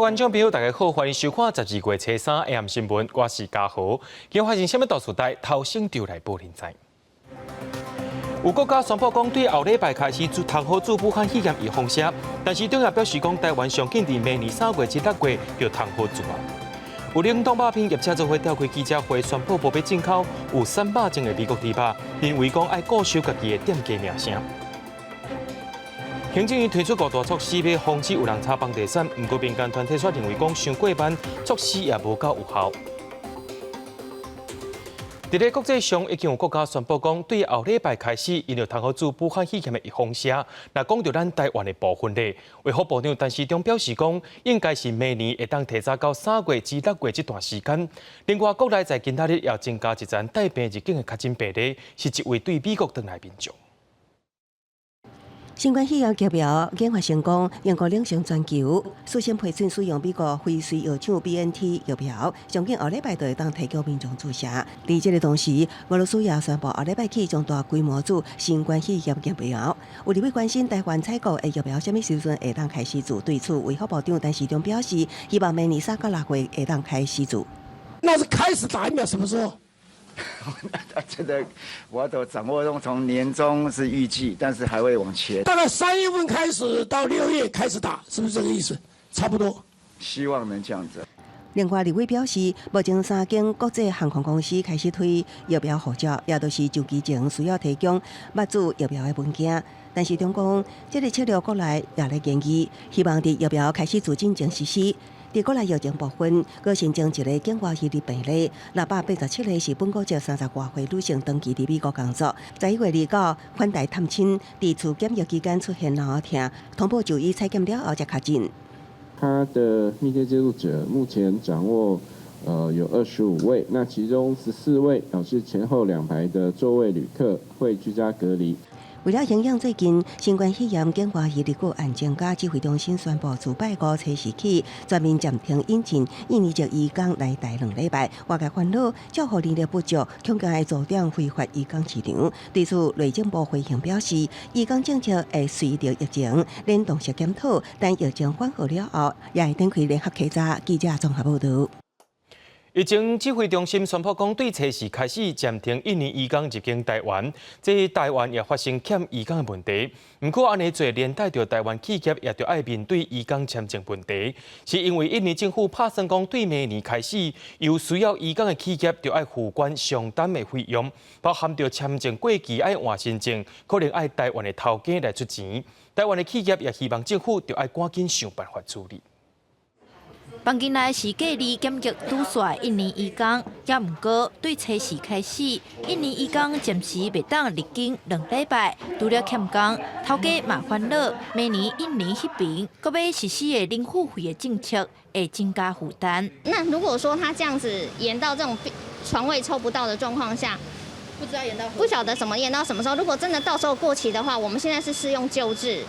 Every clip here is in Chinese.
观众朋友，大家好，欢迎收看12月初3 AM 新闻，我是嘉豪。今日发生什么大事代？头先就来报您知。有国家宣布讲，对后礼拜开始谈好驻武汉肺炎预防针，但是中央表示讲，台湾上紧伫明年3月至6月就谈好驻啊。有冷冻肉品业者做伙召开记者会，宣布无要进口有300种的美国猪肉，因为讲爱固守家己的店家名声。行政院推出5大措施，要防止有人炒房地产，不过民间团体却认为讲伤过慢，措施也无够有效。伫咧国际上，已经有国家宣布讲，对后礼拜开始，因要谈好驻武汉肺炎的预防针。那讲到咱台湾的部分咧，卫福部长陈时中表示讲，应该是明年会当提早到3月至6月这段时间。另外，国内在今仔日也增加一站带病入境的确诊病例，是一位对美国回来民众。新冠肺炎疫苗研发成功，英国领先全球，首先批准使用美国辉瑞药厂 BNT 疫苗，上近后礼拜就会当提供民众注射。在这个同时，俄罗斯也宣布后礼拜起将大规模做新冠肺炎疫苗。有立委关心台湾采购的疫苗什么时阵会当开始做？对此，卫福部长陈时中表示，希望明年3到6月会当开始做。那是开始打疫苗什么时候？这个我都掌握中，从年中是预计，但是还会往前。大概3月份开始到6月开始打，是不是这个意思？差不多。希望能这样子。另外，立委表示，目前3间国际航空公司开始推疫苗护照，也都是就机前需要提供物资疫苗的文件。但是中共这个策略国内也来建议，希望在疫苗开始做进前实施。在国内疫情部分，佫新增一个境外移入病例，687例是本国籍30多岁女性登记伫美国工作，11月29返台探亲，伫厝检疫期间出现脑疼，通报就医采检了后才确诊。他的密切接触者目前掌握有25位，那其中14位是前后2排的座位旅客会居家隔离。为了影响最近新冠肺炎境外移入个案增加，指挥中心宣布自8月5日起，全面暂停引进印尼籍移工来台2礼拜。外界烦恼照护能力不足，恐惊会助长非法移工市场。对此，内政部回应表示，移工政策会随着疫情联动式检讨，但疫情缓和了后，也会展开联合稽查。记者综合报道。疫情指挥中心宣布讲，对初四开始暂停印尼移工入境台湾，这台湾也发生欠移工的问题。不过，安尼做连带着台湾企业也着爱面对移工签证问题，是因为印尼政府打算讲，对明年开始，有需要移工的企业着爱付关上单的费用，包含着签证过期爱换新证，可能爱台湾的头家来出钱。台湾的企业也希望政府着爱赶紧想办法处理。房间内是隔离检疫拄煞印尼移工，也毋过对初四开始，印尼移工暂时袂当入境2礼拜，除了欠工，头家嘛烦恼，明年印尼迄边阁要实施的零付费的政策，会增加负担。那如果说他这样子延到这种床位抽不到的状况下，不知道延到不晓得什么延到什么时候。如果真的到时候过期的话，我们现在是适用旧制。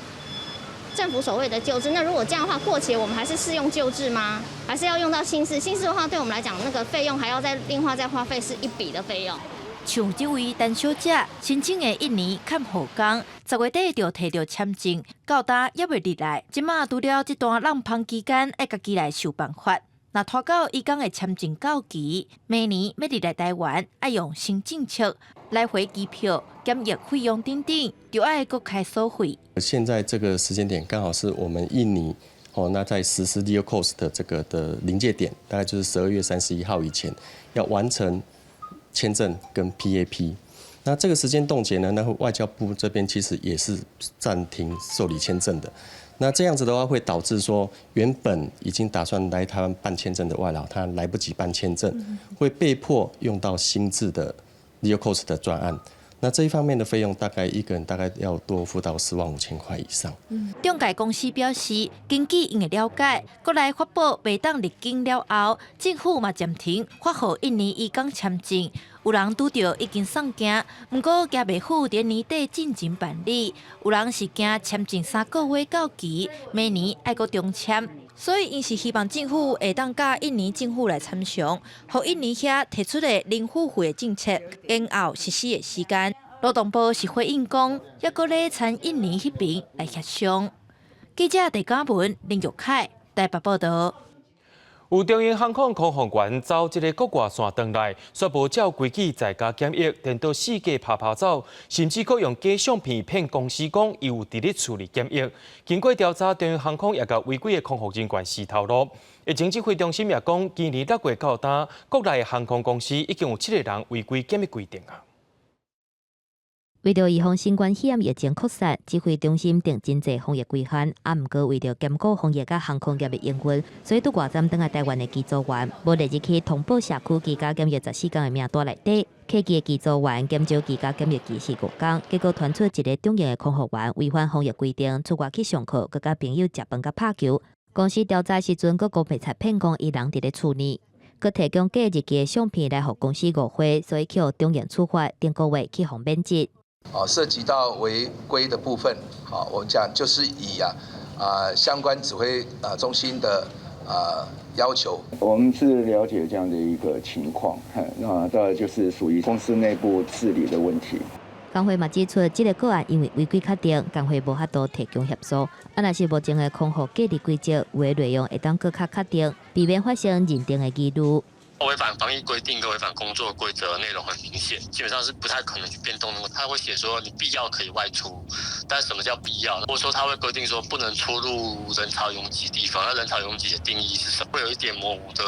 政府所谓的旧制，那如果这样的话，过期我们还是适用旧制吗？还是要用到新制？新制的话，对我们来讲，那个费用还要再另外再花费是一笔的费用。像这位陈小姐申请的印尼看护工，10月底就摕到签证，到达也未入来。即马除了这段浪芳期间，要家己来想办法。那拖到移工的签证到期，明年要入来台湾，要用新政策，来回机票、检疫费用等等，就要各开收费。现在这个时间点刚好是我们印尼那在实施 Leo Coast 这个的临界点，大概就是12月31号以前要完成签证跟 PAP。那这个时间冻结呢，那外交部这边其实也是暂停受理签证的。那这样子的话，会导致说原本已经打算来台湾办签证的外劳，他来不及办签证，会被迫用到新制的 Leo Coast 的专案。那这一方面的费用，大概一个人大概要多付到45000块以上。中介公司表示，根据因的了解，国内发布袂当入境了后，政府嘛暂停发予印尼移工签证。有人拄到已经送件，不过家袂赴伫年底进行办理。有人是惊签证3个月到期，明年爱阁重签。所以，因是希望政府会当甲印尼政府来参详，互印尼遐提出的零付费的政策，延后实施的时间。劳动部是回应讲，抑阁咧参印尼迄边来协商。记者陈嘉文、林玉凯台北报道。有中英航空空服员走一个国外线回来，宣布照规矩在家检疫，颠倒四界跑走，甚至佫用假相片骗公司讲伊有伫咧处理检疫。经过调查，中英航空也甲违规的空服人员洗头路。疫情指挥中心也讲，今年6月到今，国内的航空公司已经有7个人违规检疫规定啊。为着预防新冠肺炎疫情扩散，指挥中心定真济防疫规范，毋过为着兼顾防疫甲航空业的营运，所以伫外站等来台湾的机组员，无立即去通报社区居家检疫14天的名单内底。客机的机组员减少居家检疫期是5天，结果传出一个中型的空服员违反防疫规定，出外去上课，佮甲朋友食饭佮拍球。公司调查时阵，佮公平才骗讲伊人伫咧处理。佮提供假日期的相片来互公司误会，所以去互中型处罚，顶个月去互免职。涉及到违规的部分，我们讲就是以相关指挥中心的要求。我们是了解这样的一个情况，那当然就是属于公司内部治理的问题。工会嘛指出，这个个案因为违规确定，工会无法度提供协助。若是目前的空服隔离规则，有的内容会当更加确定，避免发生认定的疑虑。违反防疫规定跟违反工作规则内容很明显，基本上是不太可能去变动。他会写说你必要可以外出，但什么叫必要？或者说他会规定说不能出入人潮拥挤地方。那人潮拥挤的定义是什么？会有一点模糊的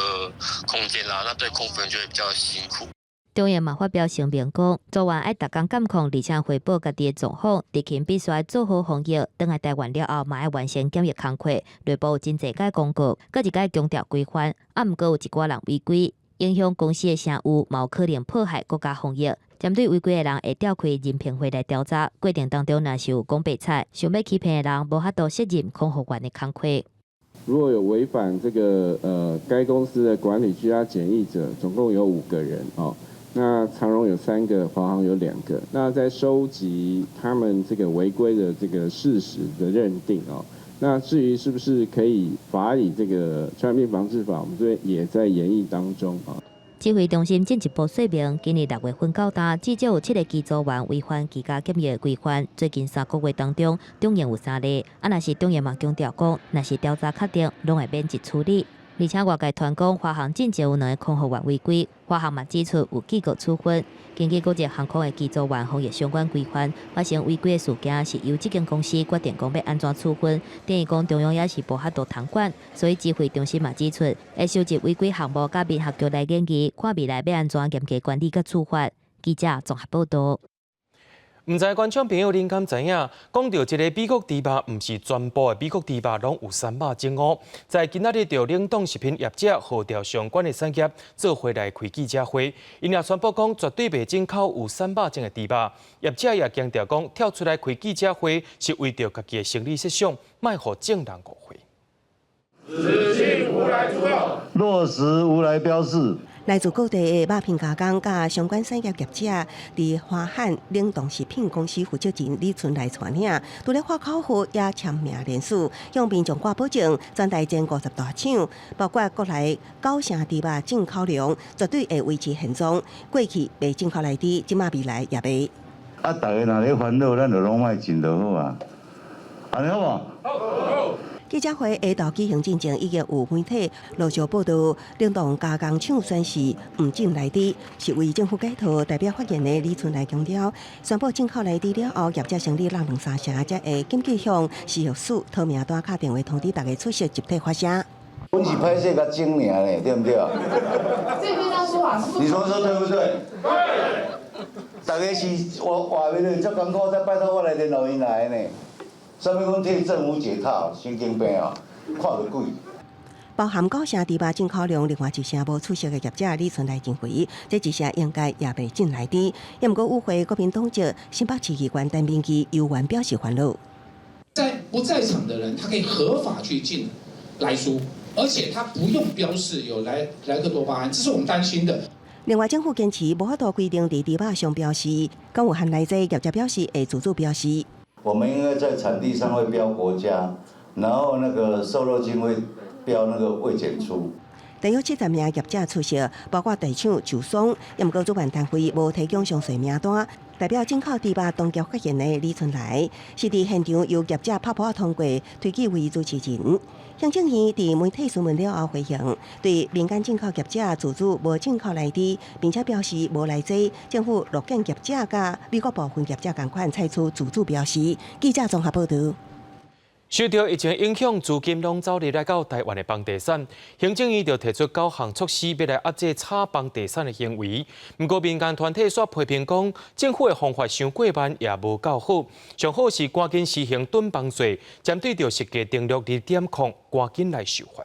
空间啦。那对空服员就会比较辛苦。中研嘛发表声明讲，组员爱逐工监控，而且汇报家己的状况，执勤必须做好防疫。等来台湾了后，嘛爱完成检疫工作。内部有真济个公告，各一个强调规范，毋过有一寡人违规，影响公司的声誉，嘛有可能破坏国家防疫。针对违规的人，会召开人评会来调查。过程当中，若是有讲白菜，想要欺骗的人，无法度胜任空服员的工作。如果有违反这个该公司的管理居家检疫者，总共有5个人哦。那长荣有3个，华航有2个。那在收集他们这个违规的这个事实的认定哦。那至于是不是可以罚以这个传染病防治法，我们这边也在研议当中啊。指挥中心进一步说明，今年6月份到今，至少有7个机组员违反居家检疫的规范。最近3个月当中，中研有3例。若是中研嘛强调讲，若是调查确定，拢会免职处理。而且外界传讲，华航进前有2个空服员违规，华航嘛指出有记过处分。根据国际航空的机组员防疫相关规范，发生违规的事件是由这间公司决定讲要安怎处分，等于讲中央也是无法度通管，所以指挥中心嘛指出，会收集违规项目甲民合局来研究，看未来要安怎严格管理甲处罚。记者综合报道。唔知观众朋友您敢知影？讲到这个美国猪肉，唔是全部的美国猪肉拢有3肉精哦。在今仔日，就冷冻食品业者号召相关的产业做回来开记者会，因也宣布讲绝对袂进口有3肉精的猪肉。业者也强调讲，跳出来开记者会是为着家己的生理设想，卖互众人误会。执行无来猪肉，落实无来标示。来自各地的肉品加工甲相关产业业者，伫华汉冷冻食品公司负责人李春来传领，除了发口号也签名联署，向民众挂保证，全台前50大厂，包括国内9成猪肉进口量，绝对会维持现状。过去袂进口来猪，即马未来也袂。大家若咧烦恼，咱就拢莫进就好啊，安尼好无？好。记者会下昼举行之前，已经有媒体陆续报道，冷冻加工厂宣示唔进来猪，是为政府改套代表发言的李春来强调，宣布进口来猪了后，业者生理让2、3成，才会紧急向食药署讨名单、敲电话通知大家出席集体发声。阮是拍摄甲精明嘞，对不对？这边要说啊，你说对不对？对。大家是话面的足艰苦，再拜托我来联络因来呢。啥物讲替政府解套，神经病啊，看到鬼。包含9成猪肉进口量，另外1成无出席的业者李春来认为，这1成应该也袂进来猪。也毋过误会国民党籍新北市议员陈明基犹原表示烦恼。在不在场的人，他可以合法去进来书，而且他不用标示有莱克多巴胺，这是我们担心的。另外，政府坚持无法度规定伫猪肉上标示，敢有含来这业者表示会自主标示。我们应该在产地上会标国家，然后那个瘦肉精会标那个未检出。大约70名业者出席，包括大厂就松，也毋过主办单位无提供详细名单。代表进口猪肉当局发言的李春来，是伫现场由业者拍板通过推举为主持人。行政院伫媒体询问了后回应，对民间进口业者自主无进口内地，并且表示无内济，政府乐见业者甲美国部分业者同款采取自主标示。记者综合报道。受到疫情影响，资金拢走入来到台湾的房地产，行政院就提出9项措施，要来压制炒房地产的行为。不过民间团体煞批评讲，政府的方法伤过慢，也无够好。上好是赶紧实行囤房税，针对着实价定律2.0，赶紧来修法。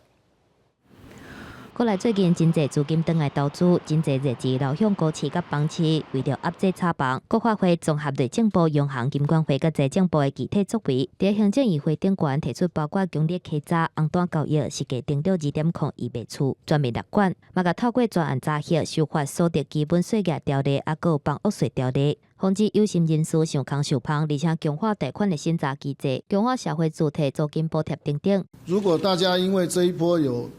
国内最近真侪资金转来投资，真侪热市流向高市甲房市，为了压制炒房，国发会综合内政部、央行、金管会甲财政部的具体作为，伫行政议会顶悬提出包括强烈欺诈、红单交易、实价定律2.0已备处全面列管，嘛甲透过专案查核修法所得基本税额条例，还有房屋税条例。防止有心人士上康受胖，而且强化贷款的审查机制，强化社会主体租金补贴等等。如果大家因为这一波有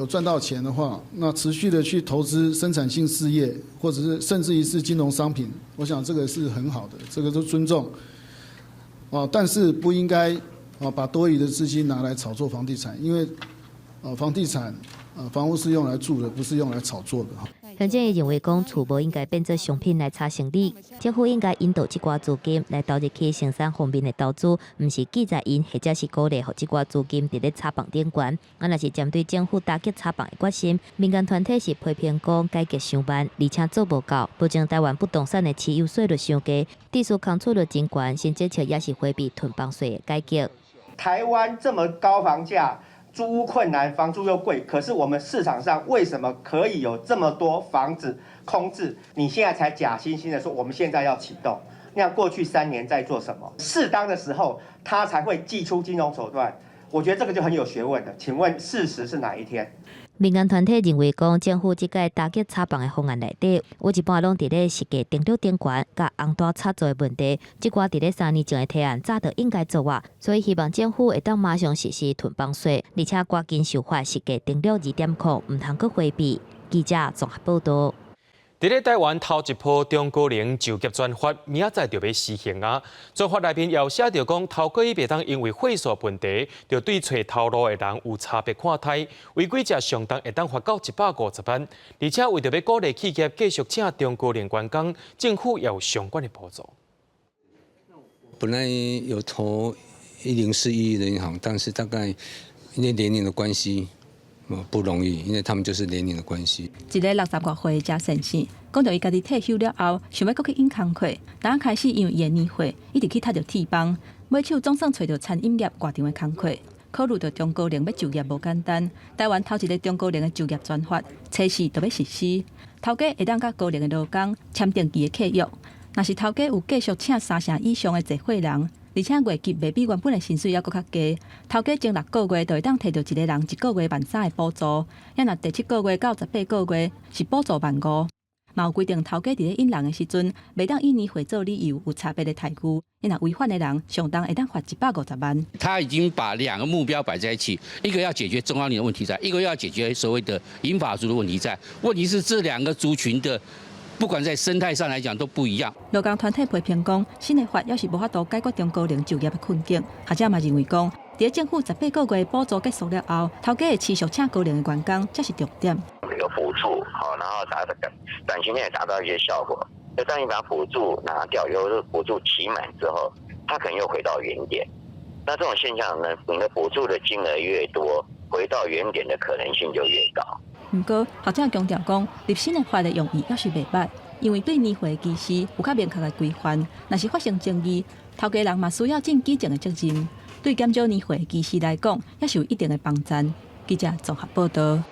赚到钱的话，那持续的去投资生产性事业，或者是甚至于是金融商品，我想这个是很好的，这个都尊重。但是不应该把多余的资金拿来炒作房地产，因为房地产房屋是用来住的，不是用来炒作的。行政院认为讲，厝无应该变做商品来炒生理，政府应该引导这寡资金来投入去生产方面的投资，唔是记在因或者是鼓励，互这寡资金伫咧炒房顶悬。若是针对政府打击炒房的决心，民间团体是批评讲改革伤慢，而且做无够，不仅台湾不动产的持有税率上低，地税空出率真悬，甚至也是回避囤房税的改革。台湾这么高房价。租屋困难，房租又贵，可是我们市场上为什么可以有这么多房子空置？你现在才假惺惺的说我们现在要启动，那过去3年在做什么？适当的时候他才会祭出金融手段，我觉得这个就很有学问的。请问事实是哪一天？民间团体认为，讲政府即个打击炒房的方案内底，有一半拢伫咧实价定律顶悬，甲红单炒作的问题。即寡伫咧3年前的提案，早就应该做啊。所以希望政府会当马上实施囤房税，而且赶紧修法实价定律2.0，唔通去回避。记者综合报道。伫咧台湾头一波中高龄就业专法，明仔载就要实行啊！专法内面也有写着讲，头家伊袂当因为会所问题，就对找头路的人有差别看待，违规者上当会当罚到150万。而且为着要鼓励企业继续请中高龄员工，政府也有相关的补助。本来有投104亿的银行，但是大概因为年龄的关系。不容易，因为他们就是年龄的关系。一个60多岁的贾先生，讲到伊家己退休了后，想要搁去应工课，当开始因为伊的年岁，一直去读着铁棒，买手总算找到餐饮业外场的工课。考虑到中高龄要就业无简单，台湾头一个中高龄的就业专法，初时就要实施。头家会当甲高龄的劳工签订期的契约，若是头家有继续请3成以上的济岁人。而且月级未比原本的薪水还佫较低，头家前6个月就会当摕到一个人1个月13000的补助，若第7个月到18个月是补助15000。嘛有规定，头家伫咧引人的时阵，袂当以年岁做理由有差别的待遇，若违反的人上当会当罚150万。他已经把2个目标摆在一起，一个要解决中高龄的问题在，一个要解决所谓的银发族的问题在。问题是这2个族群的。不管在生态上来讲都不一样。劳工团体批评讲，新的法要是无法度解决中高龄就业的困境，学者嘛认为讲，伫政府18个月补助结束了后，头家会持续请高龄的员工，这是重点。有辅助，好，然后短期内也达到一些效果。就当你把辅助拿掉，有辅助期满之后，它可能又回到原点。那这种现象呢，你的补助的金额越多，回到原点的可能性就越高。不过，学者强调讲，立新的法的用意也是袂歹，因为对年岁的技师有较明确的规范。若是发生争议，头家人嘛需要尽基层的责任。对减少年岁的技师来讲，也是有一定的帮助。记者综合报道。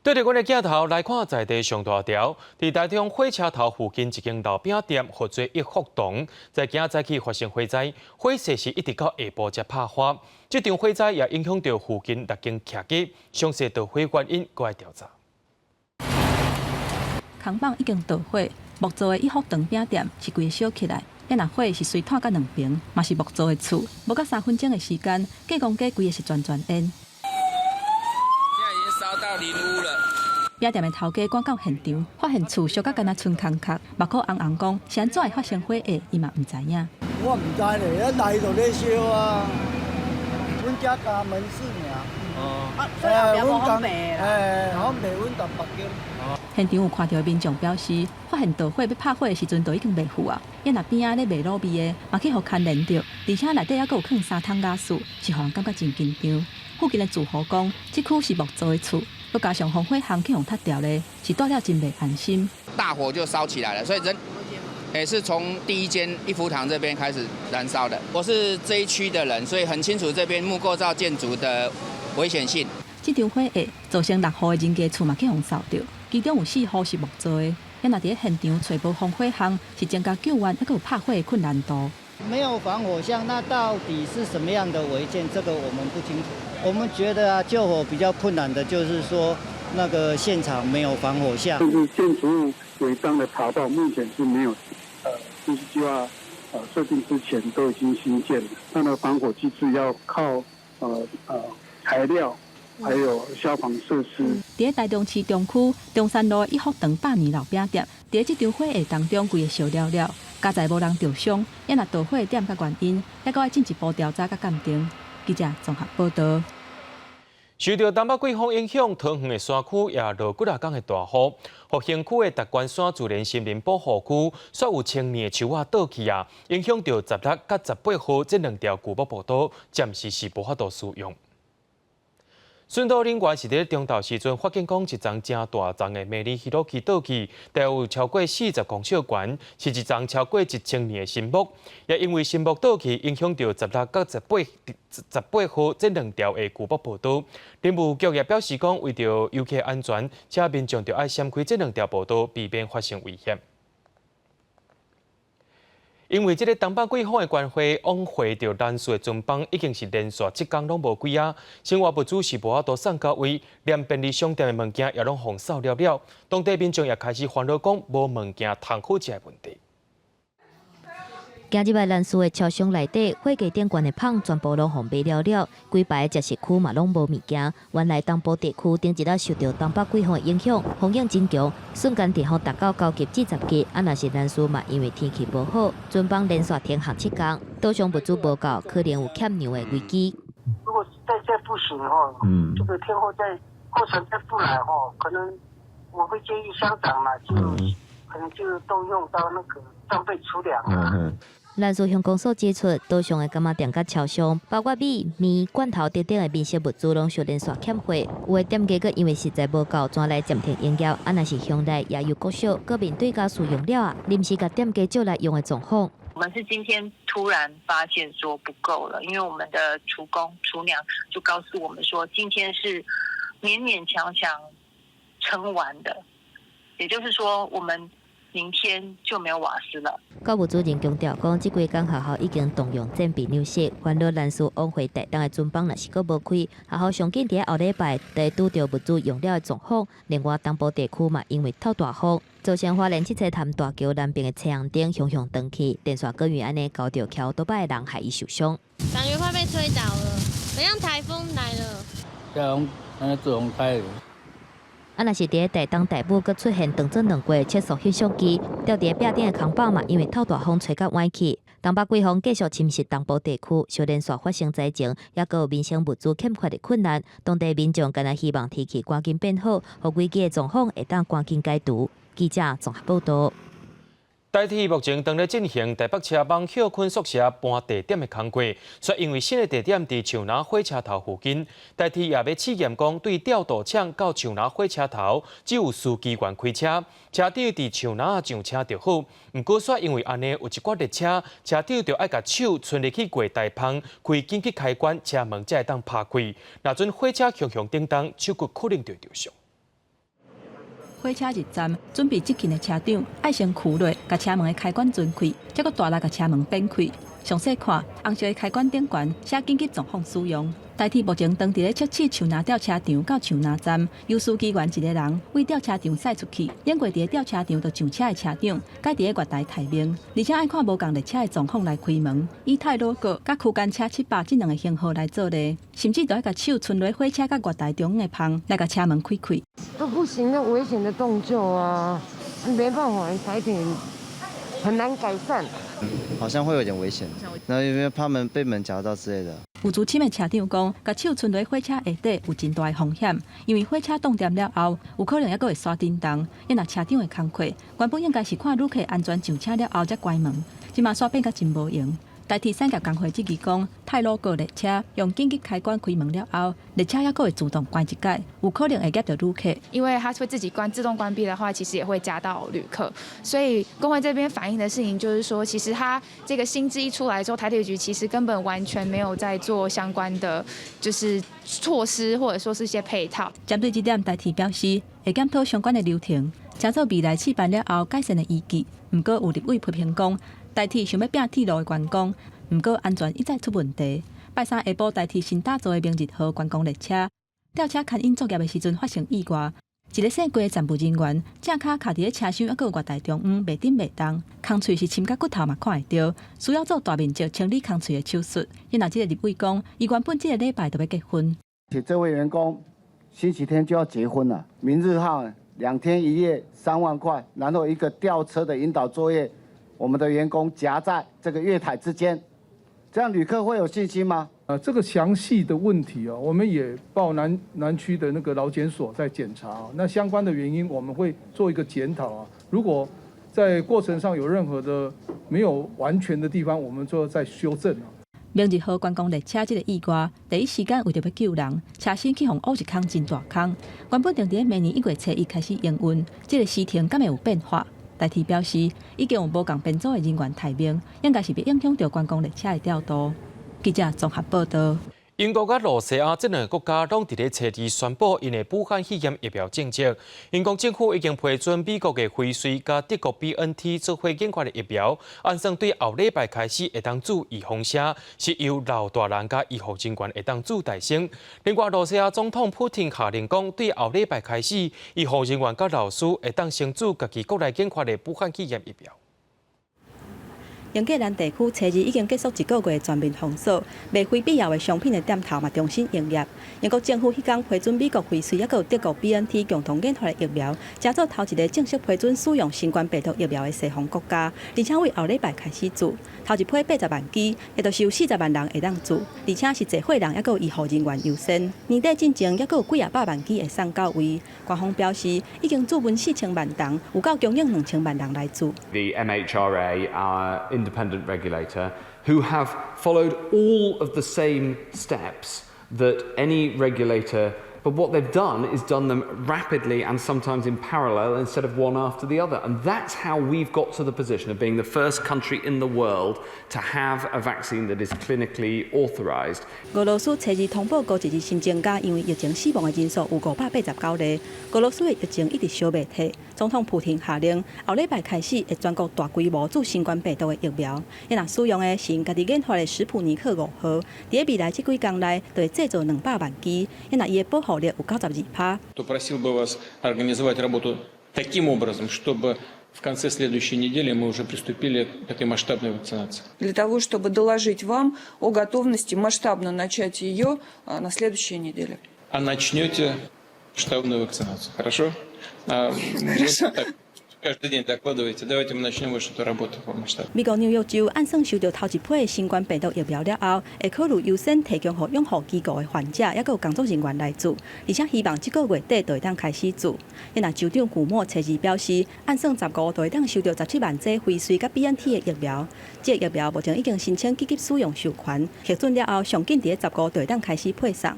对着阮的镜头来看，在地上大条，伫台中火车头附近一间老饼店，或做一福堂，在今仔早起发生火灾，火势是一直到下晡才拍花。这场火灾也影响到附近6间徛街，详细导火原因搁来调查。扛棒已经导火，木造的一福堂饼店是规烧起来。若火是随炭甲2平，嘛是木造的厝，无到3分钟的时间，计讲计规个是全烟。现在已经烧到邻屋了。饼店的头家赶到现场，发现厝烧甲敢若剩空壳，目眶红红讲，是安怎会发生火灾，伊嘛毋知影。我唔知咧，咱来就咧烧啊，阮家家门市尔。哦。所以后壁无方便啦。方便阮台北叫。现场有看到民众表示，发现导火要拍火的时阵，都已经袂赴啊。因那边仔咧卖卤味的，嘛去互牵连着，而且内底还佫有放3桶瓦斯，是互人感觉真紧张。附近的住户讲，这区是木造的厝，佮加上防火巷去互拆掉咧，是住了真袂安心。大火就烧起来了，所以人也是从第一间一福堂这边开始燃烧的。我是这一区的人，所以很清楚这边木构造建筑的危险性。这场火灾造成6户的人家厝嘛去互烧掉，其中有4户是木造的。因若伫现场找无防火巷，是增加救援还佫有拍火的困难度。没有防火巷，那到底是什么样的违建？这个我们不清楚。我们觉得啊，救火比较困难的就是说，那个现场没有防火巷。就是建筑物违章的查到，目前是没有，就是计划设定之前都已经新建了。它的防火机制要靠材料。还有消防设施。伫台中市中区中山路1福堂100年老饼店，伫这场火灾当中，规个烧了了，加在无人受伤，因若导火点甲原因，还佫要进一步调查甲鉴定。记者综合报道。受到东北季风影响，桃园的山区也落几啊天的大雨，福兴区的达关山自然森林保护区，煞有1000年的树仔倒去啊，影响到16甲18号这2条巨木步道，暂时是无法度使用。顺道另外是伫中昼时阵，发现讲一丛正大丛的美丽希罗奇倒去，大有超过40公尺悬，是一丛超过1000年的新木。也因为新木倒去，影响到16甲18号这2条的巨木步道。林务局也表示讲，为着游客安全，且民众就要闪开这2条步道，避免发生危险。因为这个东北季风的关系，往回到南苏的船帮已经是连续7天拢无几啊。生活物资是无法度送到位，连便利商店的物件也拢封扫了了。当地民众也开始烦恼讲无物件通好食的问题。今日南苏的超商内底，火价顶悬的芳全部拢封闭了了，规排食食区嘛拢无物件。原来东部地区顶一日受到东北季风的影响，风影真强，瞬间地方达到9级至10级。若是南苏嘛，因为天气无好，船帮连续停航7天，岛上物资无够，可能有欠粮的危机。如果再不行这个天后过程再不来可能我会建议乡长嘛，可能就动用到那个装备储粮南苏乡公所指出，岛上的柑仔店甲超商，包括米、面、罐头等等的民生物资，拢受连续欠货。有的店家阁因为实在无够，转来暂停营业。若是乡内也有国小，阁面对家使用了临时甲店家借来用的状况。我们是今天突然发现说不够了，因为我们的厨工、厨娘就告诉我们说，今天是勉勉强强撑完的，也就是说我们明天就没有瓦斯了。教务主任强调讲，这几天学校已经动用战备牛式，烦恼南苏往回台东的船帮若是阁无开，学校上紧伫后礼拜就会拄到物资用了的状况。另外，东部地区嘛，因为透大风，造成花莲七彩潭大桥南边的车行顶向断去，连续个月安尼搞到桥多摆的人害伊受伤。感觉快被吹倒了，好像台风来了。像那自风开。若是伫台东台北，阁出现长针2过测速摄像机，吊伫壁顶的空包嘛，因为透大风吹甲歪去。东北季风继续侵蚀东部地区，小连续发生灾情，也阁有民生物资欠缺的困难。当地民众敢若希望天气赶紧变好，互危机的状况会当赶紧解除。记者综合报道。台铁目前正在进行台北车帮休困宿舍搬地点的工作，却因为新的地点伫树林火车头附近，台铁也要试验讲对调度厂到树林火车头只有司机员开车，车长伫树林上车就好。不过却因为安尼有一寡列车，车长就爱甲手伸入去过大棚，开紧急开关，车门才会当拍开。若阵火车向叮当，手骨可能就着伤。火车入站，准备接近的车长爱先驱落，甲车门的开关准开，再搁大力甲车门变开。详细看红色的开关顶悬写紧急状况使用。代替目前当地咧测试树林吊车场到树林站，由司机员一个人为吊车场驶出去，演过伫咧吊车场就上车的车长，该伫咧月台待命，而且爱看无共列车的状况来开门，以泰鲁阁甲区间车700这两个型号来做例，甚至都要甲手伸落火车甲月台中央的旁来甲车门开开。都不行的危险的动作啊，没办法，台铁很难改善。好像会有点危险，然后因为他们被门夹到之类的。有资深的车长讲，甲手伸落火车下底有真大的风险，因为火车动点了后，有可能还佫会刷震动。因若车长的工课，原本应该是看旅客安全上车了后才关门，即马煞变甲真无用。代替产业工会之义讲，泰鲁阁列车用紧急开关开门了后，列车还佫会自动关一解，有可能会夹到旅客。因为它会自己自动关闭的话，其实也会夹到旅客。所以工会这边反映的事情就是说，其实它这个新制一出来之后，台铁局其实根本完全没有在做相关的就是措施，或者说是一些配套。针对这点，代替表示会检讨相关的流程，查找未来试办了后改善的依据。不过有立委批评讲，代替想要拼铁路的员工，不过安全一再出问题。拜三下晡，代替新打造的明日号观光列车，吊车牵引作业的时阵发生意外，一个姓郭的站务人员正脚卡伫咧车厢，还有月台中央袂顶袂动，空喙是深甲骨头嘛看会到，需要做大面积清理空喙的手术。因若这个立委讲，伊原本这个礼拜就要结婚，且这位员工星期天就要结婚了，明日号2天1夜3万块，然后一个吊车的引导作业，我们的员工夹在这个月台之间，这样旅客会有信心吗？这个详细的问题我们也报南区的那个劳检所在检查那相关的原因我们会做一个检讨如果在过程上有任何的没有完全的地方，我们就要再修正明日号观光列车这个意外，第一时间为着要救人，车身去互挖一坑真大坑。原本定伫明年1月初1开始营运，这个时程敢会有变化？代替表示，已经有无共编组的人员提名，应该是要影响到观光列车的调度。记者综合报道。英国甲罗西亚这两个国家拢伫咧初二宣布因的武汉肺炎疫苗政策。英国政府已经批准美国的辉瑞甲德国 BNT 做火研发的疫苗，按算对后礼拜开始会当注预防针，是由老大人甲医护人员会当注大声。另外，罗西亚总统普京下令讲，对后礼拜开始，医护人员甲老师会当先注家己国内研发的武汉肺炎疫苗。英格兰地区初二已经结束1个月的全面封锁，卖非必要的商品的店头嘛重新营业。英国政府迄天批准美国辉瑞，还有德国 BNT 共同研发的疫苗，加做头一个正式批准使用新冠病毒疫苗的西方国家，而且为后礼拜开始做。头一批80万剂，也就是有40万人会当做，而且是济岁人，还有医护人员优先。年底进前，还有几百万剂会送到位。官方表示，已经注文4000万人，有够供应2000万人来做。The MHRA, our independent regulator, who have followed all of the same steps that any regulator, but what they've done is done them rapidly and sometimes in parallel instead of one after the other. And that's how we've got to the position of being the first country in the world to have a vaccine that is clinically authorised. 俄罗斯初二通报过一日新增加，因为疫情死亡的人数有589例。俄罗斯的疫情一直烧未退，总统普京下令后礼拜开始会全国大规模注新冠病毒的疫苗。因若使用的是因家己研发的史普尼克5号，伫未来这几天内就会制造200万剂。因若伊的保护力有92%。Попросил бы вас организовать работу таким образом, чтобы в конце следующей недели мы уже приступили к этой масштабной вакцинации. Для того, чтобы доложить вам о готовности масштабно начать ее на следующей неделе. А начнете масштабную вакцинацию, хорошо? Хорошо. Каждый день докладывайте. Давайте мы начнем вашу работу по масштабу. 美国纽约州按算收到头一批的新冠病毒疫苗了后，会考虑优先提供给养护机构的患者，也有工作人员来做，而且希望这个月底就会当开始做。因为州长古莫初二表示，按算15就会当收到17万剂辉瑞甲 BNT 的疫苗。这个疫苗目前已经申请紧急使用授权，核准了后，上紧伫15就会当开始配送。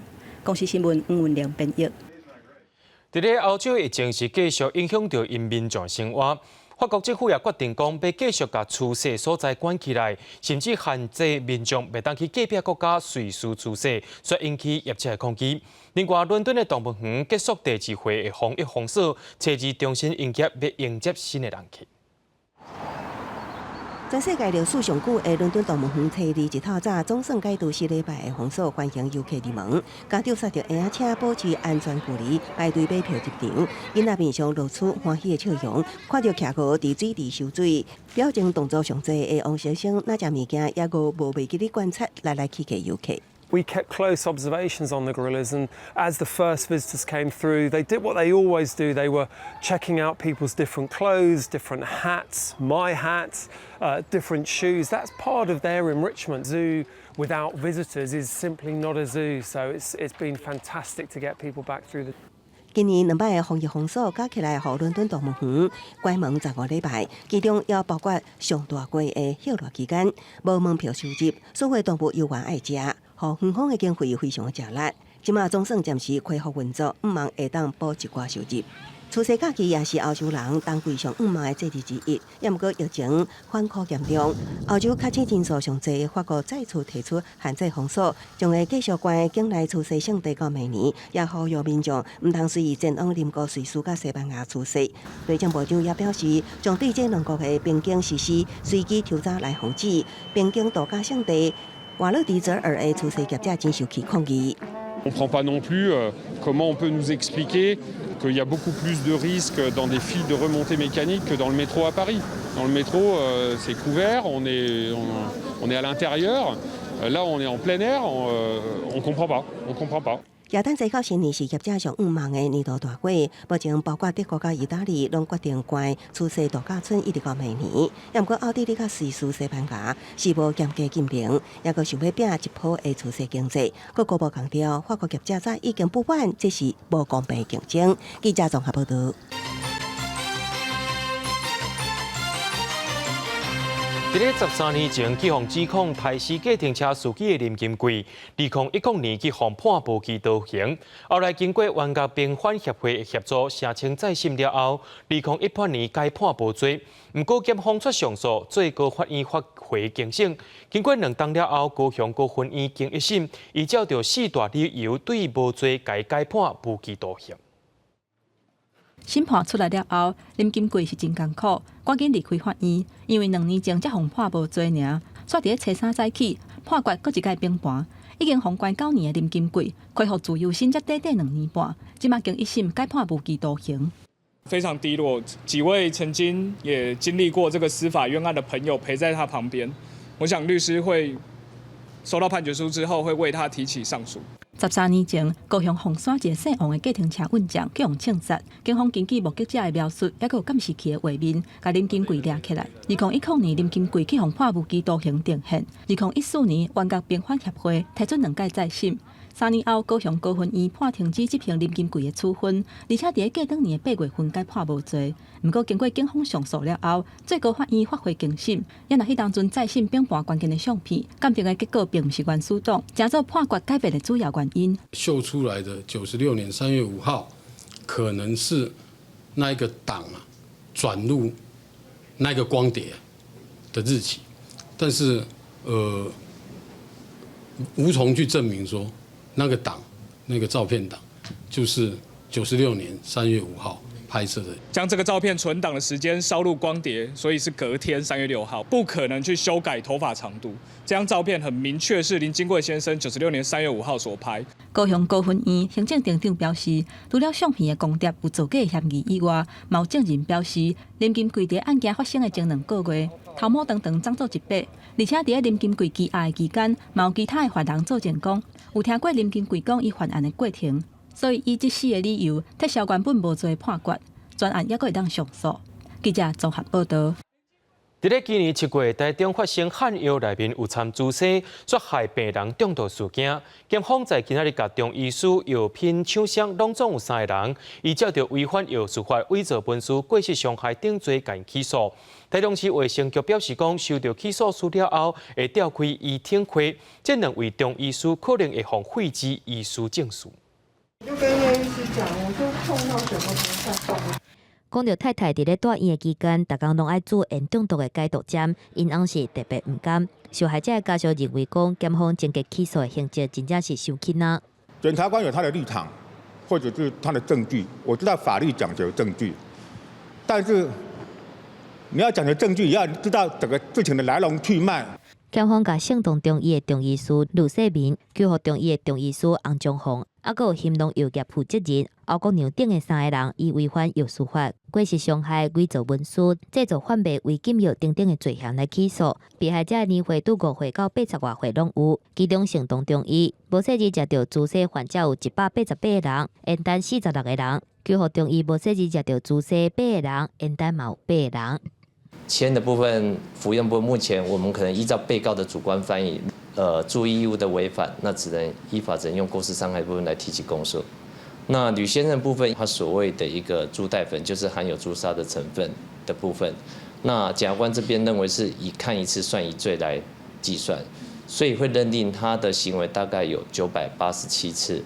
公司新闻黄文玲编译。伫咧欧洲疫情是继续影响到因民众生活，法国政府也决定讲要继续把出世所在关起来，甚至限制民众袂当去隔壁国家随时出世，所引起业界的抗议。另外，伦敦的动物园结束第2回的防疫封锁，初二重新营业，要迎接新的人气。全世界历史上久的伦敦动物园，提议日头早总算解除4礼拜的封锁，欢迎游客入门。家长煞着婴仔保持安全距离，排队买票入场。囡仔面上露出欢喜的笑容，看到徛河伫水池游水，表情动作上济的王先生，哪只物件也无袂记咧观察来去嘅游客。 We kept close observations on the gorillas, and as the first visitors came through, they did what they always do. They were checking out people's different clothes, different hats, my hat, different shoes. That's part of their enrichment. Zoo without visitors is simply not a zoo, so it's been fantastic to get people back through the. 今年2摆的防疫封锁加起来，互伦敦动物园关门15礼拜，其中也包括上大季的休热期间，无门票收入，所有动物游玩爱食，互园方的经费非常的吃力。即马总算暂时恢复运作，毋望会当补一寡收入。除夕假期也是欧洲人冬季上毋忙的节日之一，也毋过疫情反复严重，欧洲确诊人数上济，法国再次提出限制封锁，将会继续关境内除夕圣地到明年，也呼吁民众毋通随意前往邻国瑞士甲西班牙除夕。内政部长也表示，将对这两国的边境实施随机抽查来防止边境度假圣地瓦勒迪泽尔的除夕业者真受起抗议。 On ne comprend pas non plus comment on peut nous expliquer qu'il y a beaucoup plus de risques dans des files de remontée mécanique que dans le métro à Paris. Dans le métro, c'est couvert, on est à l'intérieur. Là, on est en plein air, on comprend pas, on comprend pas. 耶诞节到新年是业者上毋忙的年度大会，目前包括德国甲意大利拢决定关除夕度假村一直到明年。也毋过奥地利甲瑞士、西班牙是无严格禁令，也阁想要拼一波的除夕经济。各国无强调，法国业者早已经不满，这是无公平竞争。记者综合报道。 在13年前，去互指控抬死计程车司机的林金贵，2019年去互判无期徒刑。后来经过原告平反协会的协助，申请再审了后，2018年该判无罪。不过检方出上诉，最高法院发回更审。经过2档了后，高雄高分院经一审，依照着4大理由对无罪改判无期徒刑。 审判出来了后，林金贵是真艰苦，赶紧离开法院，因为2年前才互判无罪尔。煞伫初3早起，判决搁一届平盘，已经封关9年的林金贵，恢复自由身才短短2年半，即马经一审改判无期徒刑。非常低落，几位曾经也经历过这个司法冤案的朋友陪在他旁边，我想律师会收到判决书之后，会为他提起上诉。 13年前，高雄凤山一个姓王的计程车运将去互枪杀，警方根据目击者的描述，也有监视器的画面，把林金贵抓起来。2019年，林金贵去互判无期徒刑定刑。2014年，原告平反协会提出2届再审。3年后，高雄高分院判停止执行林金贵的处分，而且伫隔当年的8月份改判无罪。不过，经过警方上诉了后，最高法院发回更审，也若迄当阵再审并盘关键的相片，鉴定的结果并不是原始党，正做判决改变的主要原因。秀出来的96年3月5号，可能是那一个党转入那个光碟的日期，但是无从去证明说。 那个党，那个照片档，就是96年3月5号拍摄的。将这个照片存档的时间烧入光碟，所以是隔天3月6号，不可能去修改头发长度。这张照片很明确是林金贵先生96年3月5号所拍。高雄高分院行政庭长表示，除了相片的光碟有造假嫌疑以外，有证人表示林金贵在案件发生的前2个月，头毛长长长做一百，而且在林金贵羁押的期间，有其他的犯人做前讲。 有听过林金贵讲伊犯案的过程，所以以这4个理由，替小原本无罪判决，专案也阁会当上诉。记者综合报道。在今年7月，台中发生汉药内面有掺猪血，杀害病人中毒事件。检方在今仔日甲中医师、药品厂商拢总有3个人，依照着违反药事法、伪造文书、过失伤害等罪，甲起诉。台中市卫生局表示讲，收到起诉书了后，会调开医听会，这2位中医师可能会放废止医师证书。就跟叶医师讲，我就碰到什么不算。讲到太太伫咧住院的期间，逐工拢爱做烟中毒的解毒针，因翁是特别唔甘。受害者的家属认为讲，检方整个起诉的性质真正是伤轻啊。检察官有他的立场，或者是他的证据，我知道法律讲究证据，但是你要讲的证据，也要知道整个事情的来龙去脉。检方甲姓同中医的中医师陆世民，交予中医的中医师洪忠宏，还有兴隆药业负责人欧国娘等的3个人，以违反药事法、过失伤害、伪造文书、制造贩卖违禁药等等的罪行来起诉。被害者的年岁拄5岁到80多岁拢有，其中姓同中医无细致食到注射患者有188个人，烟单46个人。交予中医无细致食到注射8个人，烟单嘛有8个人。签的部分、服用部分，目前我们可能依照被告的主观翻译，注意义务的违反，那只能用过失伤害部分来提起公诉。那吕先生的部分，他所谓的一个猪代粉，就是含有朱砂的成分的部分。那检察官这边认为是以看一次算一罪来计算，所以会认定他的行为大概有987次。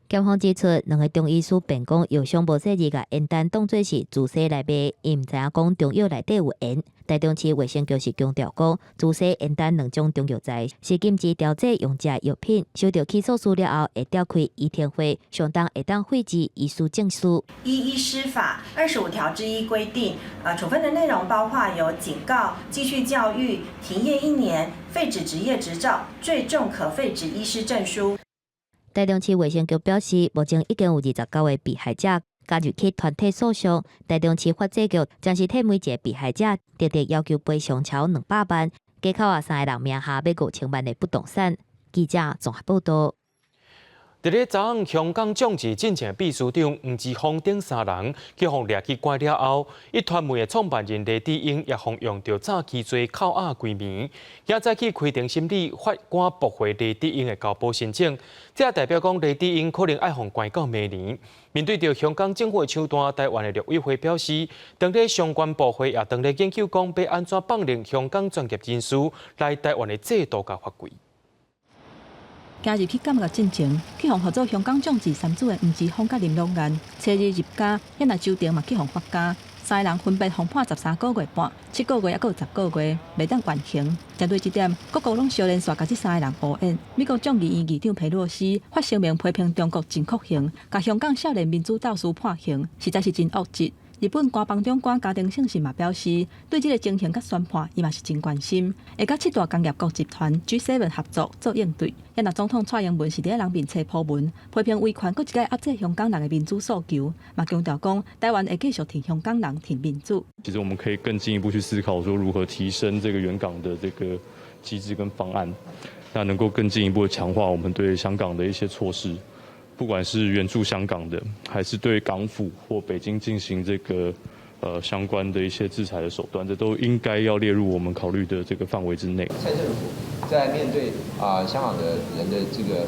检方指出，2个中医师辩讲药商无细致甲烟弹当作是注射来卖，伊毋知影讲中药内底有烟。台中市卫生局是强调讲，注射烟弹2种中药材是禁止调剂用食药品，收到起诉书了后会召开议听会，相当会当废止医师证书。依医师法25条之一规定，处分的内容包括有警告、继续教育、停业1年、废止执业执照，最重可废止医师证书。台中市卫生局表示，目前已经有29位被害者加入去团体诉讼。台中市法制局将是替每一个被害者直直要求赔偿超200万，加扣3个人名下要5000万的不动产。记者综合报道。伫咧昨暗，香港众志进前秘书长黄之锋等3人去互掠去关了后，一传媒的创办人黎智英也互用着早期罪扣押规暝，也再去开庭审理法官驳回黎智英的交保申请。这代表讲黎智英可能爱互关到明年。面对着香港政府的手段，台湾的陆委会表示，当地相关部会也当咧研究讲要安怎放任香港专业人士来台湾的制度甲法规。今日去监狱进前，去互合作香港众志3组的黄之锋甲林龙岩，初日入家，也来周庭嘛去互发家，3个人分别互判13个月半、7个月，还有10个月，未当缓刑。针对这点，各国拢小连续甲这3个人报案。美国众议院议长佩洛西发声明批评中国真酷刑，甲香港少年民主斗士判刑，实在是真恶质。日本官方长官家庭信息嘛表示，对这个情形甲宣判，伊嘛是真关心，会甲7大工业国集团 G7 合作做应对。也那总统蔡英文是伫咧人面册铺文，批评威权，搁一届压制香港人的民主诉求，嘛强调讲，台湾会继续替香港人挺民主。其实我们可以更进一步去思考，说如何提升这个原港的这个机制跟方案，那能够更进一步的强化我们对香港的一些措施。不管是援助香港的，还是对港府或北京进行这个相关的一些制裁的手段，这都应该要列入我们考虑的这个范围之内。蔡政府在面对香港的人的这个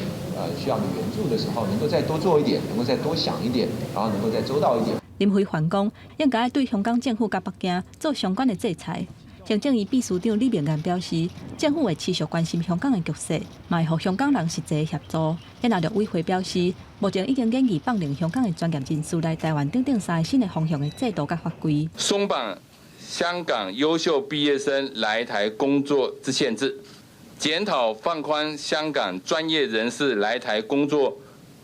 需要的援助的时候，能够再多做一点，能够再多想一点，然后能够再周到一点。林辉环讲，应该对香港政府甲北京做相关的制裁。行政院秘书长李明岩表示，政府会持续关心香港的局势，嘛会互香港人实际协助。也那陆委会表示，目前已经建议放任香港的专业人士来台湾等3个新的方向的制度甲法规，松绑香港优秀毕业生来台工作之限制，检讨放宽香港专业人士来台工作、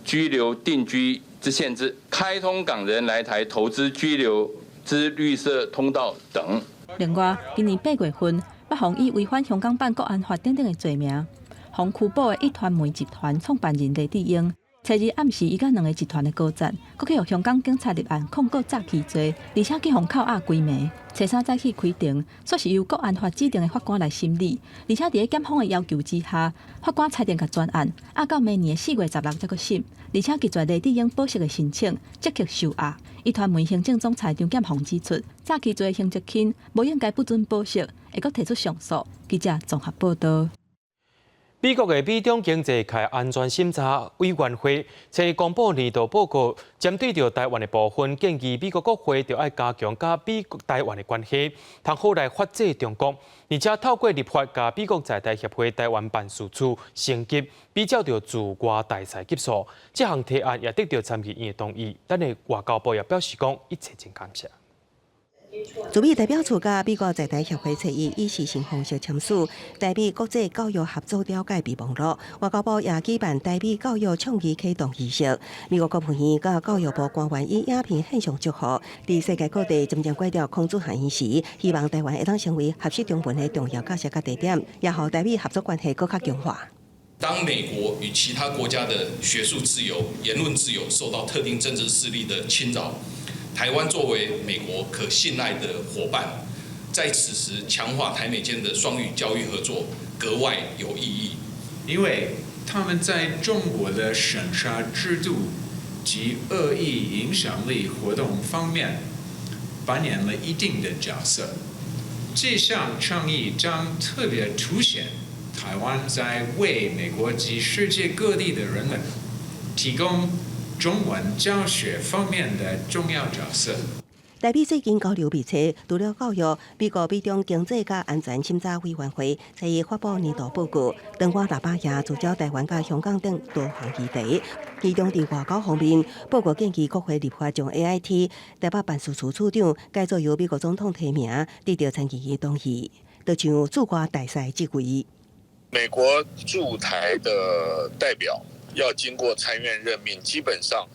居留定居之限制，开通港人来台投资居留之绿色通道等。另外，今年8月份，北方以违反香港版国安法等等的罪名，互拘捕的一传媒集团创办人黎智英。初日暗时，伊甲2个集团的高层，搁去互香港警察立案控告诈欺罪，而且去互扣押规暝。初3早起开庭，说是由国安法指定的法官来审理，而且伫咧检方的要求之下，法官裁定甲专案押到明年4月16才搁审，而且拒绝黎智英保释的申请，积极受压。一传媒行政总裁张剑虹指出，诈欺罪刑责轻，无应该不准保释，会搁提出上诉。记者综合报道。美国的美中经济开安全审查委员会才公布年度报告，针对着台湾的部分，建议美国国会就要加强甲美国台湾的关系，通好来发制中国，而且透过立法甲美国在台协会台湾办事处升级，比照着驻外大使级数。这项提案也得到参议院的同意，但是外交部也表示讲一切真感谢。驻美代表处甲美国在台协会倡议以时程方式签署台美国际教育合作了解备忘录，外交部也举办台美教育倡议启动仪式。美国国务院甲教育部官员以影片献上祝福，伫世界各地渐渐拐掉空主限议时，希望台湾会当成为学习中文的重要角色甲地点，也互台美合作关系更加强化。当美国与其他国家的学术自由、言论自由受到特定政治势力的侵扰，台湾作为美国可信赖的伙伴，在此时强化台美间的双语教育合作格外有意义。因为他们在中国的审查制度及恶意影响力活动方面扮演了一定的角色。这项倡议将特别凸显台湾在为美国及世界各地的人们提供中文教学方面的重要角色。台美最近交流密切，除了教育，美国美中经济甲安全审查委员会才伊发布年度报告，长官大把也聚焦台湾甲香港等多项议题。其中伫外交方面，报告建议国会立法将 AIT 台北办事处处长改做由美国总统提名，得到参议院同意，就像驻华大使这位。美国驻台的代表要经过参院任命，基本上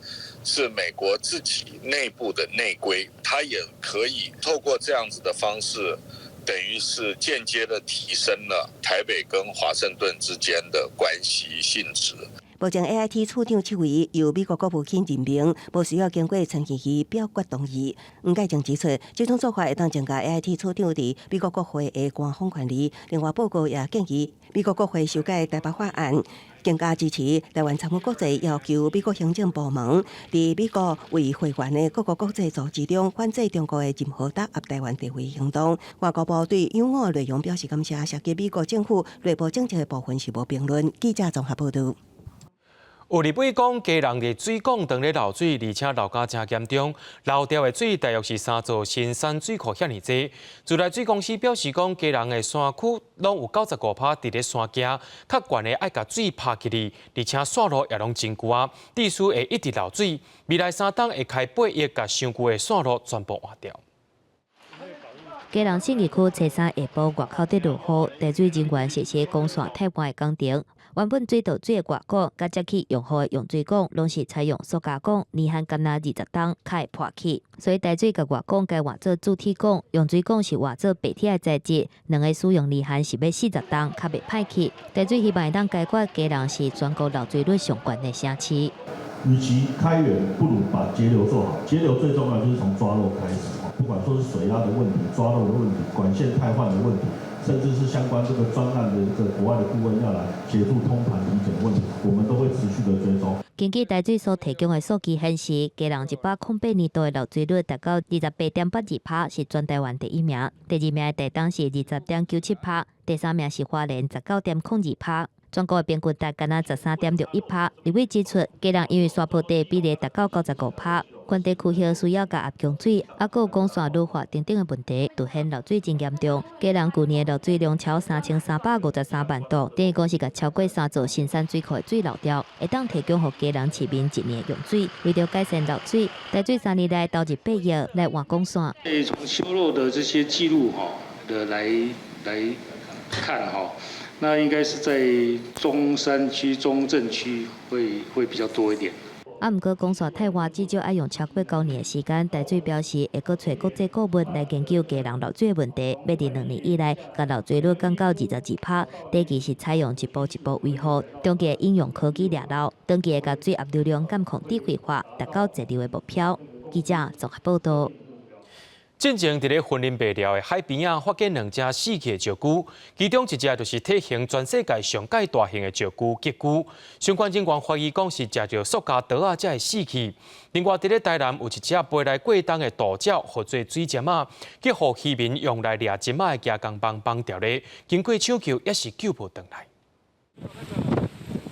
是美国自己内部的内规，它也可以透过这样子的方式，等于是间接的提升了台北跟华盛顿之间的关系性质。目前 AIT 处长这位由美国国务卿任命，无需要经过参议院表决同意。吴介正指出，这种做法会当增加 AIT 处长伫美国国会的官方权力。另外，报告也建议美国国会修改台北法案，更加支持台湾参与国际要求美国行政部门伫美国为会员的各个国际组织中反制中国的任何打压台湾地位行动。外交部对有关内容表示感谢，涉及美国政府内部政策的部分是无评论。记者综合报道。有立委讲，家人的水管断咧漏水，而且漏甲真严重，漏掉的水大约是3座新山水库遐尼济。自来水公司表示讲，家人的山区拢有95%伫咧山径，较悬的爱甲水拍起去，而且线路也拢真旧啊，地势会一直漏水。未来3档会开8亿，甲上旧的线路全部换掉。基隆信义区初三下晡外口在落雨，淡水人员实施公线汰换的工程。原本水道水的外管，甲接起用好的用水管，拢是采用塑胶管，年限敢若20档，较会破去。所以淡水甲外管该换做铸体管，用水管是换做白铁的材质，两个使用年限是要40档，较袂歹去。淡水希望会当解决基隆是全国漏水率上悬的城市。与其开源，不如把节流做好。节流最重要就是从抓漏开始，不管说是水压的问题、抓漏的问题、管线汰换的问题，甚至是相关这个专案的这个国外的顾问要来协助通盘理解问题，我们都会持续的追踪。根据淡水所提供的数据显示，基隆108年度的漏水率达到28.82%，是全台湾第一名。第二名的台东是20.97%，第三名是花莲19.02%。全国的平均大概13.61%。立委指出，基隆因为沙坡地比例达到95%，关地区域需要甲压强水，还有公线路化等等的问题，凸显漏水真严重。基隆去年的漏水量超3353万度，等于讲是甲超过3座新山水库的水漏掉，会当提供予基隆市民1年用水。为了改善漏水，淡水3年来投入8亿来换公线。从修漏的这些记录来看那应该是在中山区、中正区会比较多一点。不过公线汰换至少要用超过9年的时间。淡水表示会搁找国际顾问来研究基隆漏水的问题，要伫2年以内甲漏水率降到22%。第二是采用一步一步维护，中期应用科技掠漏，长期甲水压流量监控智慧化，达到节流的目标。记者综合报道。进前伫咧云林北寮的海边啊，发现2只死去的石龟，其中一只就是体型全世界上界大型的石龟吉龟。相关警官怀疑讲是食着塑胶刀啊才会死去。另外，伫咧台南有一只飞来过冬的大鸟，或做水针啊，去互渔民用来掠金仔的加工棒绑掉咧，经过抢救也是救不回来。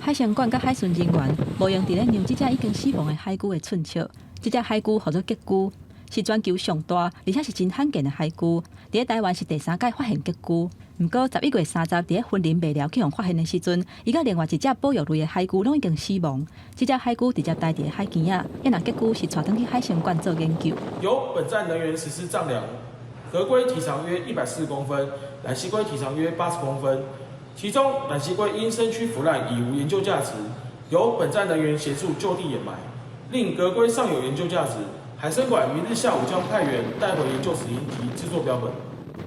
海相馆甲海巡人员无用伫咧让这只已经死亡的海龟的寸尺，这只海龟叫做吉龟。是全球上大，而且是真罕见的海龟。伫台湾是第3届发现吉龟。不过11月30日，伫云林北寮去互发现的时阵，伊甲另外一只保育类的海龟拢已经死亡。这只海龟直接待伫海边啊，因那吉龟是带登去海参馆做研究。由本站人员实施丈量，革龟体长约140公分，蓝蜥龟体长约80公分。其中，蓝蜥龟因身躯腐烂已无研究价值，由本站人员协助就地掩埋。另革龟尚有研究价值，海生馆于日下午将派员带回研究指引及制作标本。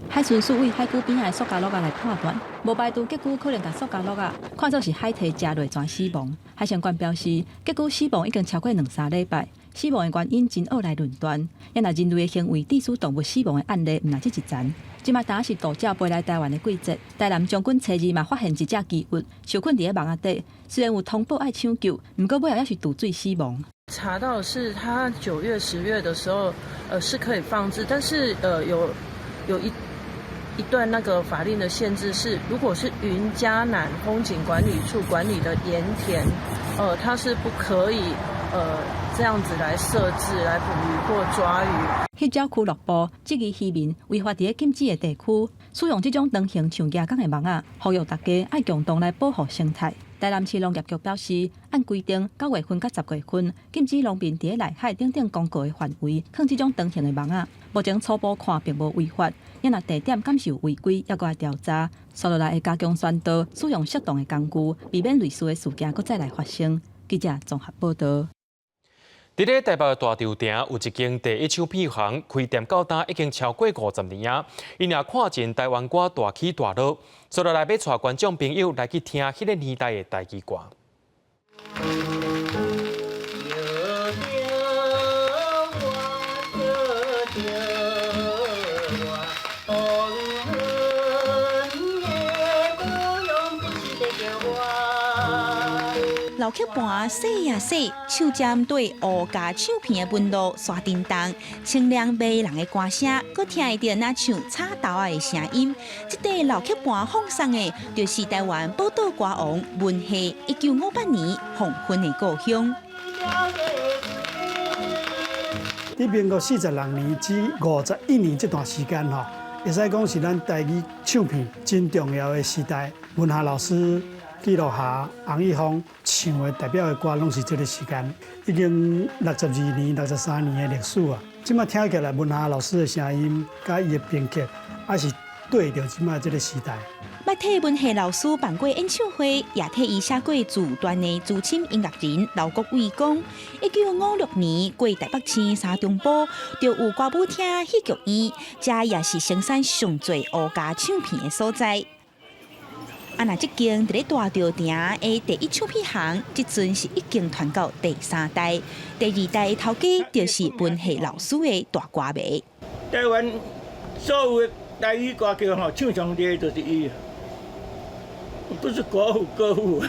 海巡署为海龟边仔塑胶鹿来判断，无排除结龟可能甲塑胶鹿看作是海体食落全死亡。海参馆表示，结龟死亡已经超过2-3礼拜，死亡的原因真恶来论断。也若人类的行为致使动物死亡的案例，毋若只一丛。即马当是渡鸟飞来台湾的季节，台南将军初二嘛发现一只鸡物受困伫网仔底，虽然有通报爱抢救，不过尾后也是毒醉死亡。查到是它9月、10月的时候，是可以放置，但是有一段那个法令的限制是，如果是云嘉南风景管理处管理的盐田，它是不可以这样子来设置来捕鱼或抓鱼。迄礁区落部质疑渔民违法伫禁止的地区使用这种长形像亚港的网仔，呼吁大家爱共同来保护生态。台南市农业局表示，按规定9月份到10月份，禁止农民伫内海等公告的范围放这种长形的网仔。目前初步看并无违法，也若地点敢是有违规，要搁来调查。接落来会加强宣导，使用适当的工具，避免类似的事件搁再来发生。记者综合报道。伫咧台北大稻埕有一间第一手片行，开店到今已经超过50年啊！因也看尽台湾歌大起大落，所以来要带观众朋友来去听迄个年代的台语歌。老曲盘洗呀洗，手针对乌家唱片的温度刷叮当，清亮迷人的歌声，搁听会到那像插豆仔的声音。这块老曲盘放送的，就是台湾宝岛歌王文夏1958年黄昏的故乡。伫民国46年至51年这段时间吼，会使讲是咱台语唱片真重要的时代。文夏老师、记录下洪一峰唱的代表的歌，拢是这个时间，已经62年、63年的历史啊。即马听起来，文夏老师的声音，甲伊的编曲，也是对着即马这个时代。捌替文夏老师办过演唱会，也替伊写过自传的资深音乐人刘国伟讲，1956年过台北市三中部，就有歌舞厅、戏剧院，这也是生产上侪乌家唱片的所在。那这间伫咧大稻埕的第一唱片行，即阵是已经传到第3代，第2代的头家就是文夏老师的大歌迷。台湾所有的台语歌曲吼，唱上第就是伊，不是国父歌父。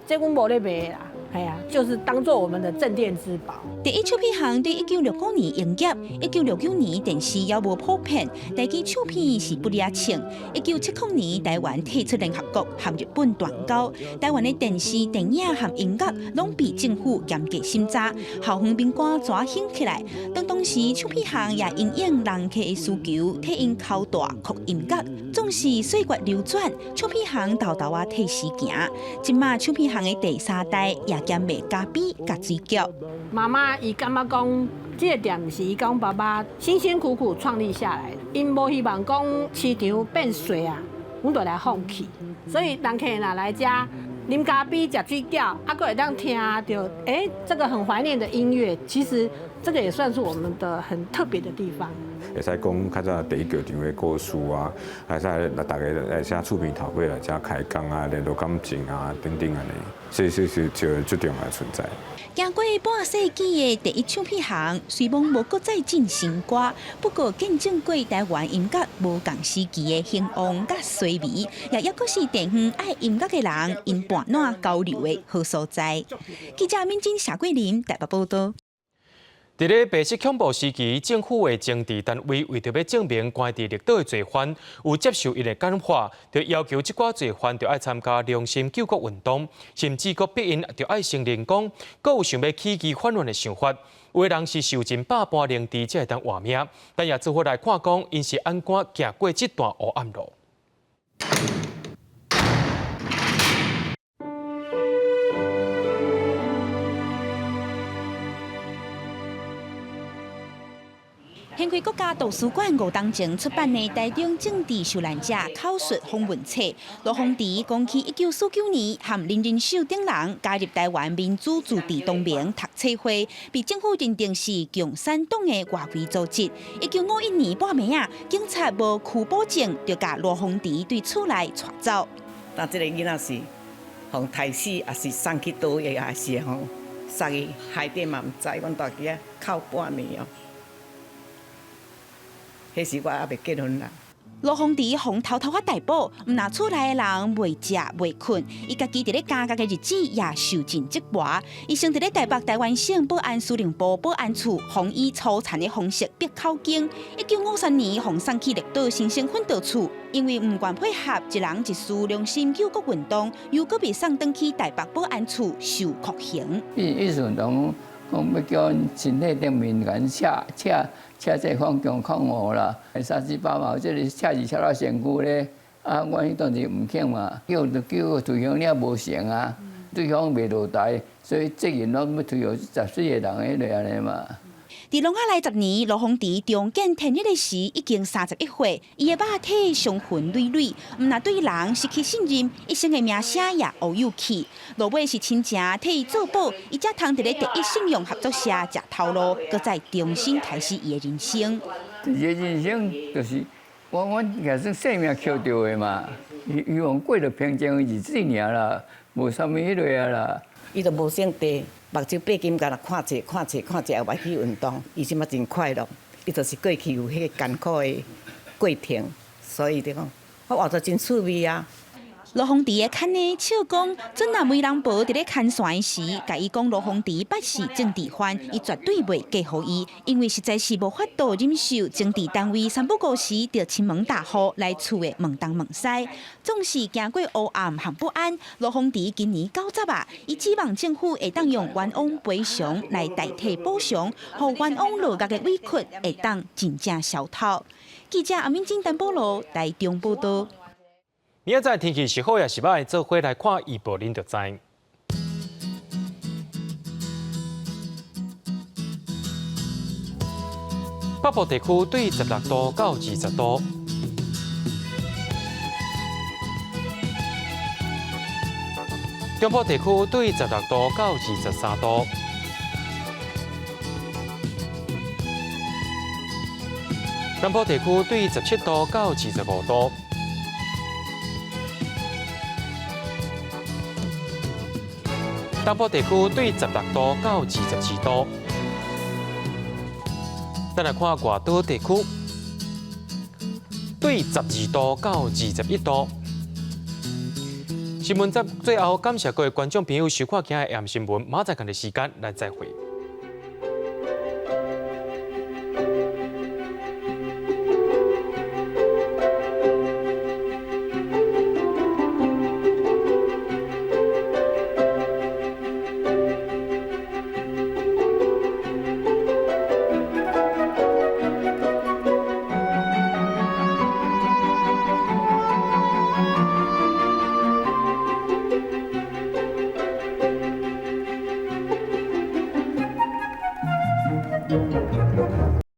这阮无咧卖啦。哎呀，就是当做我们的镇店之宝。第一唱片行在1965年营业，1969年电视也无普遍，台语唱片是不热情。1970年台湾退出联合国，和日本断交，台湾的电视、电影和音乐拢被政府严格审查，校园民歌抓兴起来。当时唱片行也因应人客的需求，替因敲大酷音乐，总是岁月流转，唱片行豆豆啊替时行。即马唱片行的第3代也兼卖咖啡、甲水饺。妈妈伊感觉讲，这个店是伊讲爸爸辛辛苦苦创立下来的，因无希望讲市场变衰啊，阮就来放弃。所以人客若来遮啉咖啡、食水饺，啊，搁会当听到，这个很怀念的音乐，其实这个也算是我们的很特别的地方。会使讲较早第一剧场的故事啊，会使来大家来写厝边头尾来遮开讲啊、联络感情啊等等安尼，这是最重要的存在。经过半世纪的第一唱片行，虽然无搁再进新歌，不过见证过台湾音乐无共时期的兴旺甲衰微，也抑搁是地方爱音乐的人因半暖交流的好所在。记者敏真、夏桂林台北报道。伫咧白色恐怖时期，政府的政治单位为着要证明关伫绿岛的罪犯有接受因的感化，就要求即寡罪犯就爱参加良心救国运动，甚至佫逼因就爱承认讲，佫有想要起义反乱的想法。有的人是受尽百般凌迟才会当活命，但也做伙来看讲，因是安怎行过这段黑暗路。现开国家图书馆5当前出版的台中政治受难者口述访问册，罗丰迪讲起1949年和林仁秀等人加入台湾民主自治同盟读册会，被政府认定是共产党的外围组织。1951年半暝啊，警察无拘捕证，就把罗丰迪对厝内带走。那这个囡仔是互杀死，也是送去倒位，也是互杀去海底嘛，唔知。阮大家啊哭半暝哦。 迄时我还未结婚啦。罗丰迪互偷偷逮捕，毋拿厝内的人袂食袂困，伊家己伫咧家的日子也受尽折磨。伊先伫咧台北台湾省保安司令部保安处，防以粗残的方式逼口经。1953年，互送去绿岛新生训导处，因为毋愿配合一人一事良心救国运动，又搁被送转去台北保安处受酷刑。意思讲要叫身体顶面甲车这方向抗我啦，3、4、8嘛，这个车是车到身躯咧，啊，我迄当时唔肯嘛，叫对方了无成啊，对方袂落台，所以责任拢要推予14个人迄个安尼嘛。伫农下来10年，罗丰迪中见天日的时已经31岁，伊的肉体伤痕累累，毋但对人失去信任，一生的名声也乌有去。落尾是亲情替伊做保，伊才通伫咧第一信用合作社食头路，搁再重新开始伊的人生。伊的人生就是我也算性命捡到的嘛，希望过着平静的日子尔啦，无啥物迄类啊啦。伊都无省地，目睭闭紧，甲人看者，也爱去运动。伊即马真快乐，伊就是过去有迄个艰苦的过程，所以就讲我活得真趣味啊。罗丰迪的牵呢笑讲，准若梅兰婆伫咧牵线时，甲伊讲罗丰迪捌是政治犯，伊绝对袂嫁互伊，因为实在是无法度忍受政治单位三不五时就亲门大户来厝的问东问西，总是经过黑暗和不安。罗丰迪今年90啊，伊指望政府会当用冤枉赔偿来代替补偿，互冤枉落脚的委屈会当真正消透。记者阿敏金丹波罗台中报道。明仔载天气是好也是歹，做伙来看预报，恁就知。北部地区对16度到20度，中部地区对16度到23度，南部地区对17度到25度。东部地区对16度到27度，再来看外岛地区，对12度到21度。新闻节最后感谢各位观众朋友收看今日的AM新闻，马上看的时间来再会。